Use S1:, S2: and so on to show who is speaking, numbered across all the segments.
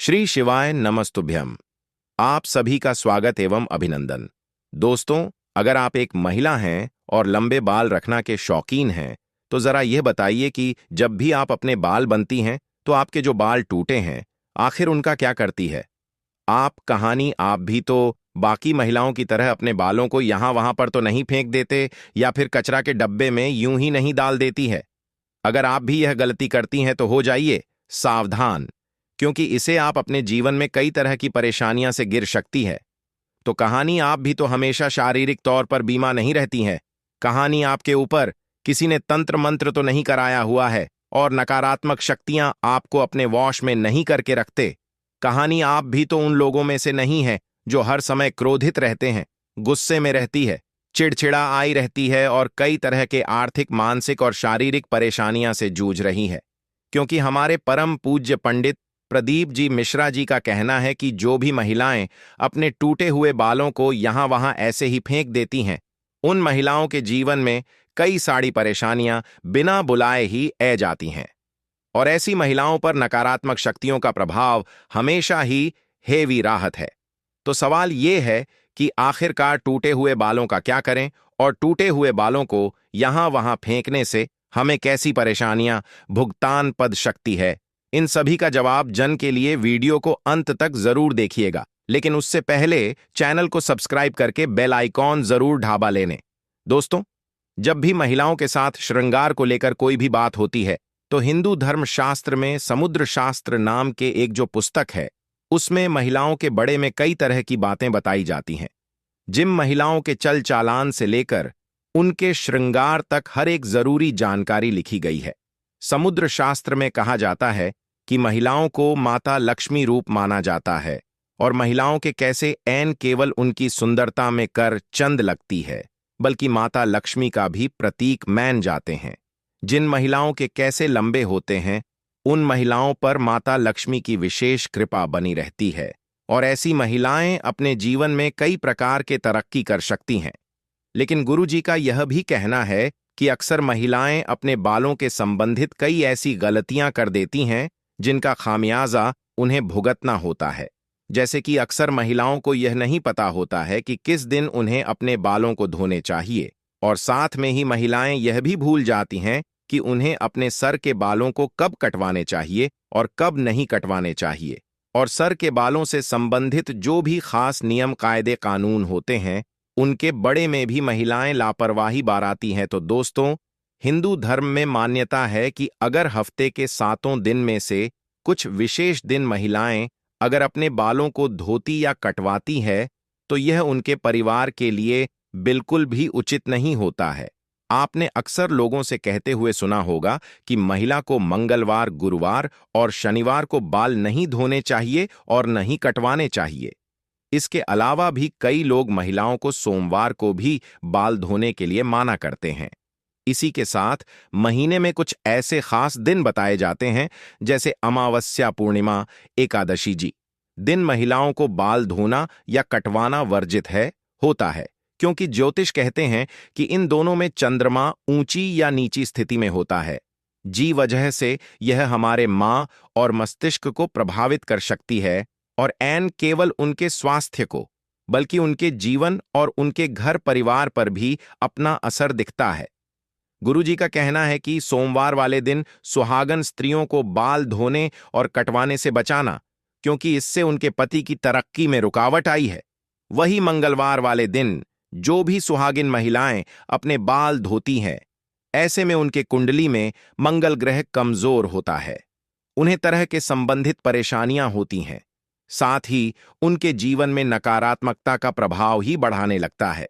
S1: श्री शिवाय नमस्तुभ्यम। आप सभी का स्वागत एवं अभिनंदन। दोस्तों, अगर आप एक महिला हैं और लंबे बाल रखना के शौकीन हैं, तो जरा यह बताइए कि जब भी आप अपने बाल बनती हैं, तो आपके जो बाल टूटे हैं, आखिर उनका क्या करती है? आप भी तो बाकी महिलाओं की तरह अपने बालों को यहां वहां पर तो नहीं फेंक देते या फिर कचरा के डब्बे में यूं ही नहीं डाल देती है। अगर आप भी यह गलती करती हैं तो हो जाइए सावधान, क्योंकि इसे आप अपने जीवन में कई तरह की परेशानियां से गिर सकती है। तो कहानी आप भी तो हमेशा शारीरिक तौर पर बीमा नहीं रहती है। कहानी आपके ऊपर किसी ने तंत्र मंत्र तो नहीं कराया हुआ है और नकारात्मक शक्तियां आपको अपने वश में नहीं करके रखते। कहानी आप भी तो उन लोगों में से नहीं है जो हर समय क्रोधित रहते हैं, गुस्से में रहती है, चिड़चिड़ा आई रहती है और कई तरह के आर्थिक, मानसिक और शारीरिक परेशानियां से जूझ रही है। क्योंकि हमारे परम पूज्य पंडित प्रदीप जी मिश्रा जी का कहना है कि जो भी महिलाएं अपने टूटे हुए बालों को यहां वहां ऐसे ही फेंक देती हैं, उन महिलाओं के जीवन में कई सारी परेशानियां बिना बुलाए ही आ जाती हैं और ऐसी महिलाओं पर नकारात्मक शक्तियों का प्रभाव हमेशा ही हेवी राहत है। तो सवाल यह है कि आखिरकार टूटे हुए बालों का क्या करें और टूटे हुए बालों को यहां वहां फेंकने से हमें कैसी परेशानियां भुगतान पद सकती है? इन सभी का जवाब जन के लिए वीडियो को अंत तक जरूर देखिएगा, लेकिन उससे पहले चैनल को सब्सक्राइब करके बेल आइकॉन जरूर ढाबा लेने। दोस्तों, जब भी महिलाओं के साथ श्रृंगार को लेकर कोई भी बात होती है, तो हिंदू धर्म शास्त्र में समुद्र शास्त्र नाम के एक जो पुस्तक है, उसमें महिलाओं के बड़े में कई तरह की बातें बताई जाती हैं। जिन महिलाओं के चल चालान से लेकर उनके श्रृंगार तक हर एक जरूरी जानकारी लिखी गई है। समुद्र शास्त्र में कहा जाता है कि महिलाओं को माता लक्ष्मी रूप माना जाता है और महिलाओं के कैसे ऐन केवल उनकी सुंदरता में कर चंद लगती है, बल्कि माता लक्ष्मी का भी प्रतीक मान जाते हैं। जिन महिलाओं के कैसे लंबे होते हैं, उन महिलाओं पर माता लक्ष्मी की विशेष कृपा बनी रहती है और ऐसी महिलाएं अपने जीवन में कई प्रकार के तरक्की कर सकती हैं। लेकिन गुरुजी का यह भी कहना है कि अक्सर महिलाएं अपने बालों के संबंधित कई ऐसी गलतियां कर देती हैं जिनका खामियाजा उन्हें भुगतना होता है। जैसे कि अक्सर महिलाओं को यह नहीं पता होता है कि किस दिन उन्हें अपने बालों को धोने चाहिए, और साथ में ही महिलाएं यह भी भूल जाती हैं कि उन्हें अपने सर के बालों को कब कटवाने चाहिए और कब नहीं कटवाने चाहिए। और सर के बालों से संबंधित जो भी खास नियम कायदे कानून होते हैं, उनके बड़े में भी महिलाएं लापरवाही बरती हैं। तो दोस्तों, हिंदू धर्म में मान्यता है कि अगर हफ्ते के 7 दिन में से कुछ विशेष दिन महिलाएं अगर अपने बालों को धोती या कटवाती है, तो यह उनके परिवार के लिए बिल्कुल भी उचित नहीं होता है। आपने अक्सर लोगों से कहते हुए सुना होगा कि महिला को मंगलवार, गुरुवार और शनिवार को बाल नहीं धोने चाहिए और नहीं कटवाने चाहिए। इसके अलावा भी कई लोग महिलाओं को सोमवार को भी बाल धोने के लिए माना करते हैं। इसी के साथ महीने में कुछ ऐसे खास दिन बताए जाते हैं, जैसे अमावस्या, पूर्णिमा, एकादशी जी दिन महिलाओं को बाल धोना या कटवाना वर्जित होता है, क्योंकि ज्योतिष कहते हैं कि इन दोनों में चंद्रमा ऊंची या नीची स्थिति में होता है। जी वजह से यह हमारे मां और मस्तिष्क को प्रभावित कर सकती है और ऐन केवल उनके स्वास्थ्य को, बल्कि उनके जीवन और उनके घर परिवार पर भी अपना असर दिखता है। गुरुजी का कहना है कि सोमवार वाले दिन सुहागन स्त्रियों को बाल धोने और कटवाने से बचाना, क्योंकि इससे उनके पति की तरक्की में रुकावट आई है। वही मंगलवार वाले दिन जो भी सुहागिन महिलाएं अपने बाल धोती हैं, ऐसे में उनके कुंडली में मंगल ग्रह कमजोर होता है, उन्हें तरह के संबंधित परेशानियां होती हैं, साथ ही उनके जीवन में नकारात्मकता का प्रभाव ही बढ़ाने लगता है।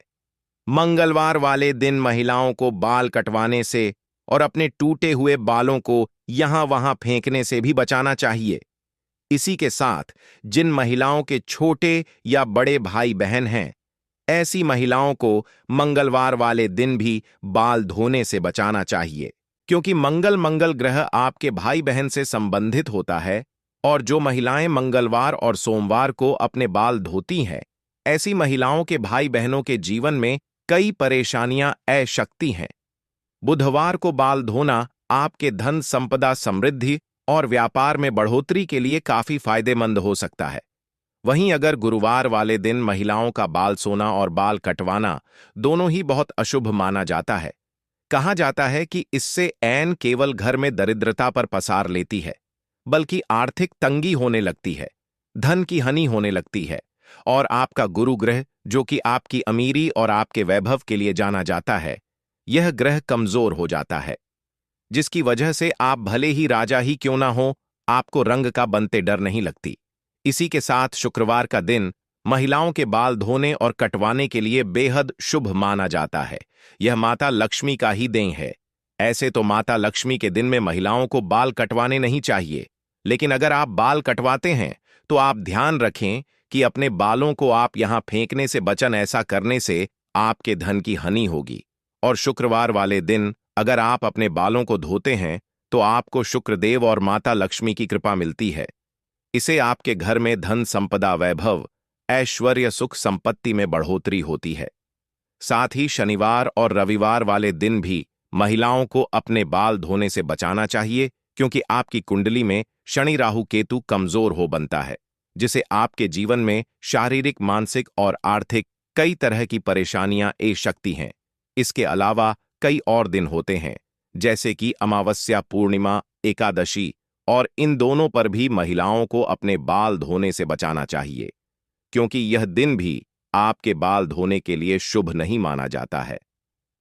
S1: मंगलवार वाले दिन महिलाओं को बाल कटवाने से और अपने टूटे हुए बालों को यहां वहां फेंकने से भी बचाना चाहिए। इसी के साथ जिन महिलाओं के छोटे या बड़े भाई बहन हैं, ऐसी महिलाओं को मंगलवार वाले दिन भी बाल धोने से बचाना चाहिए, क्योंकि मंगल ग्रह आपके भाई बहन से संबंधित होता है। और जो महिलाएं मंगलवार और सोमवार को अपने बाल धोती हैं, ऐसी महिलाओं के भाई बहनों के जीवन में कई परेशानियां आ सकती हैं। बुधवार को बाल धोना आपके धन संपदा, समृद्धि और व्यापार में बढ़ोतरी के लिए काफी फायदेमंद हो सकता है। वहीं अगर गुरुवार वाले दिन महिलाओं का बाल सोना और बाल कटवाना दोनों ही बहुत अशुभ माना जाता है। कहा जाता है कि इससे ऐन केवल घर में दरिद्रता पर पसार लेती है, बल्कि आर्थिक तंगी होने लगती है, धन की हानि होने लगती है, और आपका गुरु ग्रह, जो कि आपकी अमीरी और आपके वैभव के लिए जाना जाता है, यह ग्रह कमजोर हो जाता है, जिसकी वजह से आप भले ही राजा ही क्यों ना हो, आपको रंग का बनते डर नहीं लगती। इसी के साथ शुक्रवार का दिन महिलाओं के बाल धोने और कटवाने के लिए बेहद शुभ माना जाता है। यह माता लक्ष्मी का ही देन है। ऐसे तो माता लक्ष्मी के दिन में महिलाओं को बाल कटवाने नहीं चाहिए, लेकिन अगर आप बाल कटवाते हैं तो आप ध्यान रखें कि अपने बालों को आप यहां फेंकने से बचन। ऐसा करने से आपके धन की हानि होगी। और शुक्रवार वाले दिन अगर आप अपने बालों को धोते हैं तो आपको शुक्रदेव और माता लक्ष्मी की कृपा मिलती है। इसे आपके घर में धन संपदा वैभव ऐश्वर्य सुख संपत्ति में बढ़ोतरी होती है। साथ ही शनिवार और रविवार वाले दिन भी महिलाओं को अपने बाल धोने से बचाना चाहिए, क्योंकि आपकी कुंडली में शनि राहु केतु कमजोर हो बनता है, जिसे आपके जीवन में शारीरिक मानसिक और आर्थिक कई तरह की परेशानियां ए सकती हैं। इसके अलावा कई और दिन होते हैं, जैसे कि अमावस्या पूर्णिमा एकादशी, और इन दोनों पर भी महिलाओं को अपने बाल धोने से बचाना चाहिए, क्योंकि यह दिन भी आपके बाल धोने के लिए शुभ नहीं माना जाता है।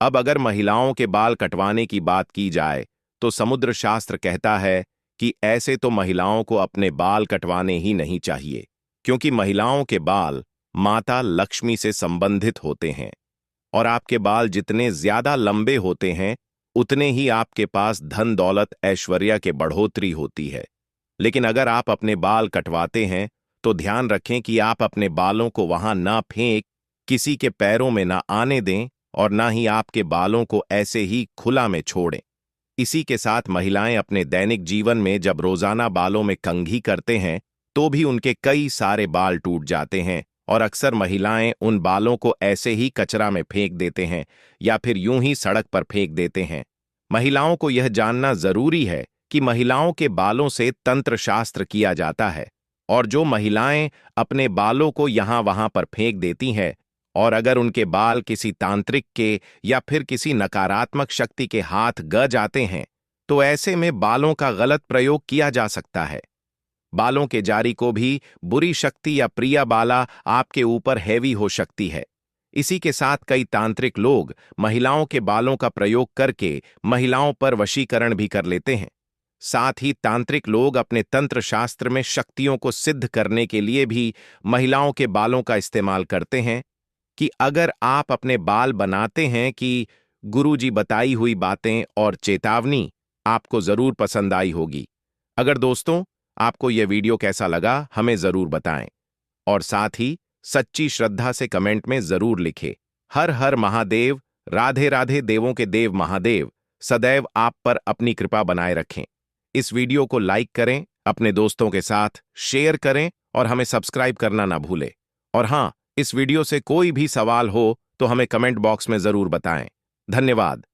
S1: अब अगर महिलाओं के बाल कटवाने की बात की जाए तो समुद्र शास्त्र कहता है कि ऐसे तो महिलाओं को अपने बाल कटवाने ही नहीं चाहिए, क्योंकि महिलाओं के बाल माता लक्ष्मी से संबंधित होते हैं, और आपके बाल जितने ज्यादा लंबे होते हैं उतने ही आपके पास धन दौलत ऐश्वर्या के बढ़ोतरी होती है। लेकिन अगर आप अपने बाल कटवाते हैं तो ध्यान रखें कि आप अपने बालों को वहां ना फेंक, किसी के पैरों में ना आने दें, और ना ही आपके बालों को ऐसे ही खुला में छोड़ें। इसी के साथ महिलाएं अपने दैनिक जीवन में जब रोजाना बालों में कंघी करते हैं तो भी उनके कई सारे बाल टूट जाते हैं, और अक्सर महिलाएं उन बालों को ऐसे ही कचरा में फेंक देते हैं या फिर यूं ही सड़क पर फेंक देते हैं। महिलाओं को यह जानना जरूरी है कि महिलाओं के बालों से तंत्र शास्त्र किया जाता है, और जो महिलाएं अपने बालों को यहां वहां पर फेंक देती हैं, और अगर उनके बाल किसी तांत्रिक के या फिर किसी नकारात्मक शक्ति के हाथ ग जाते हैं तो ऐसे में बालों का गलत प्रयोग किया जा सकता है। बालों के जारी को भी बुरी शक्ति या प्रिया बाला आपके ऊपर हैवी हो सकती है। इसी के साथ कई तांत्रिक लोग महिलाओं के बालों का प्रयोग करके महिलाओं पर वशीकरण भी कर लेते हैं। साथ ही तांत्रिक लोग अपने तंत्र शास्त्र में शक्तियों को सिद्ध करने के लिए भी महिलाओं के बालों का इस्तेमाल करते हैं। कि अगर आप अपने बाल बनाते हैं कि गुरु जी बताई हुई बातें और चेतावनी आपको जरूर पसंद आई होगी। अगर दोस्तों आपको यह वीडियो कैसा लगा हमें जरूर बताएं, और साथ ही सच्ची श्रद्धा से कमेंट में जरूर लिखें। हर हर महादेव, राधे राधे। देवों के देव महादेव सदैव आप पर अपनी कृपा बनाए रखें। इस वीडियो को लाइक करें, अपने दोस्तों के साथ शेयर करें, और हमें सब्सक्राइब करना ना भूलें। और हाँ, इस वीडियो से कोई भी सवाल हो तो हमें कमेंट बॉक्स में जरूर बताएं। धन्यवाद।